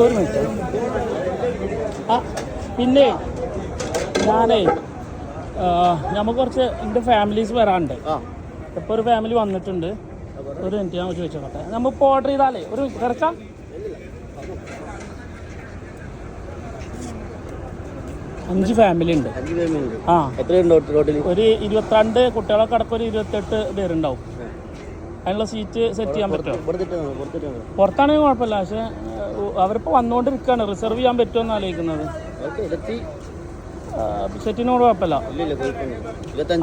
ഒരു മിനിറ്റ്. ആ പിന്നെ ഞാനേ നമുക്ക് കുറച്ച് എൻ്റെ ഫാമിലീസ് വരാനുണ്ട്. ഇപ്പോൾ ഒരു ഫാമിലി വന്നിട്ടുണ്ട്. ഒരു മിനിറ്റ് ഞാൻ ചോദിച്ചോട്ടെ. നമ്മളിപ്പോൾ ഓർഡർ ചെയ്താലേ ഒരു തിരക്കാം. അഞ്ച് ഫാമിലി ഉണ്ട്. ആ ഒരു 22 കുട്ടികളൊക്കെ അടക്കം ഒരു 28 പേരുണ്ടാവും. അതിനുള്ള സീറ്റ് സെറ്റ് ചെയ്യാൻ പറ്റുമോ? പുറത്താണെങ്കിൽ കുഴപ്പമില്ല. പക്ഷെ അവരിപ്പോൾ വന്നുകൊണ്ടിരിക്കുകയാണ്. റിസർവ് ചെയ്യാൻ പറ്റുമോ എന്ന് ആലോചിക്കുന്നത്. സെറ്റിനോട് കുഴപ്പമില്ല.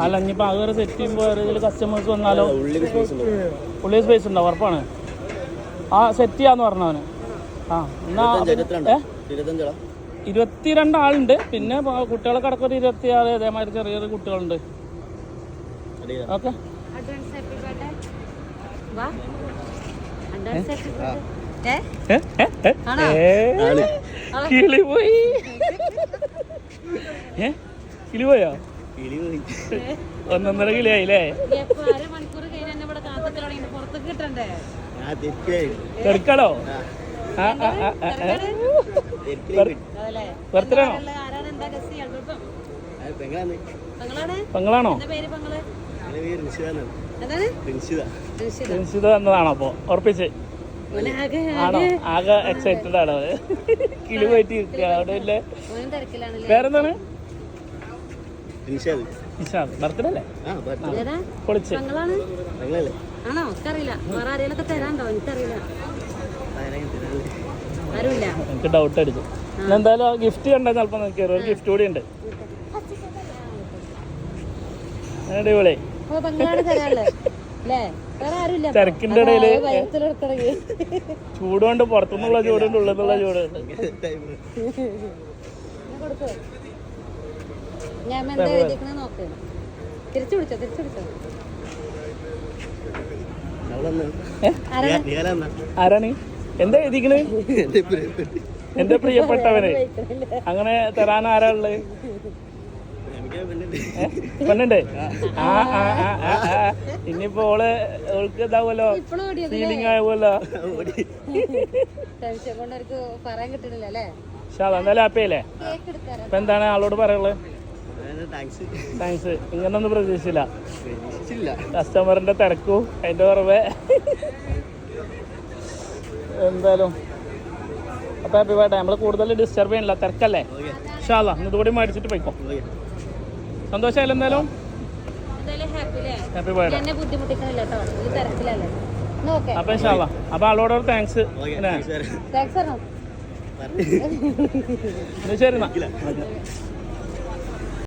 അല്ല ഇനിയിപ്പോൾ അത് വരെ സെറ്റ് ചെയ്യുമ്പോൾ ഏതെങ്കിലും കസ്റ്റമേഴ്സ് വന്നാലോ? ഉള്ളിൽ സ്പേസ് ഉണ്ടാവും, ഉറപ്പാണ്. ആ സെറ്റ് ചെയ്യാന്ന് പറഞ്ഞവന്. ആ എന്നാ 22 ആളുണ്ട്. പിന്നെ കുട്ടികളൊക്കെ അടക്കം ഒരു 26 ഇതേമാതിരി ചെറിയ ചെറിയ കുട്ടികളുണ്ട്. ഓക്കെ കിളി പോയി. കിളി പോയോ? 1.5 കിളിയായില്ലേ? തെടുക്കണോ? ബർത്ത്ഡേണോ? പെങ്ങളാണോ? റിൻഷിത എന്നതാണോ? അപ്പൊ ഉറപ്പിച്ച് ആണോ? ആകെ എക്സൈറ്റഡ് ആണോ? കിളി പോയിട്ട് ഇരിക്കുക അവിടെ ഇല്ലേ? വേറെന്താണ്? ബർത്ത്ഡേ അല്ലേ? പൊളിച്ച് എനിക്ക് ഡൗട്ട് അടിച്ചു. എന്തായാലും ഗിഫ്റ്റ് കണ്ടാൽ ചിലപ്പോൾ നോക്കി ഒരു ഗിഫ്റ്റ് കൂടി ഉണ്ട്. അടിപൊളി. തിരക്കിന്റെ ഇടയില് ചൂടുകൊണ്ട് പുറത്തുനിന്നുള്ള ചൂടുണ്ട്, ഉള്ളിലുള്ള ചൂടുണ്ട്. ആരാണ്? എന്താ എഴുതിക്കണേ? എന്റെ പ്രിയപ്പെട്ടവന്. അങ്ങനെ തരാൻ ആരാ ഉള്ളത്? പെണ്ണുണ്ട്. ഇനിയിപ്പോ ഓൾക്ക് ഇതാവുമല്ലോ, ഫീലിംഗ് ആവുമല്ലോ. എന്തായാലും ഹാപ്പിയല്ലേ? ഇപ്പൊ എന്താണ് ആളോട് പറയുള്ളത്? താങ്ക്സ്. ഇങ്ങനൊന്നും പ്രതീക്ഷിച്ചില്ല. കസ്റ്റമറിന്റെ തിരക്കും അതിന്റെ പുറമെ. എന്തായാലും അപ്പൊ ഹാപ്പി ബർത്ത്ഡേ. നമ്മൾ കൂടുതൽ ഡിസ്റ്റർബ് ചെയ്യണില്ല, തിരക്കല്ലേ? ഇൻഷാ അല്ലാഹ് ഇതുകൂടി മേടിച്ചിട്ട് പോയിക്കോ. സന്തോഷമായാലും എന്തായാലും ഹാപ്പി ബർത്ത്ഡേ. അപ്പൊ ഇൻഷാ അല്ലാഹ്. അപ്പൊ ആളോട് താങ്ക്സ്. ശരി എന്നാ.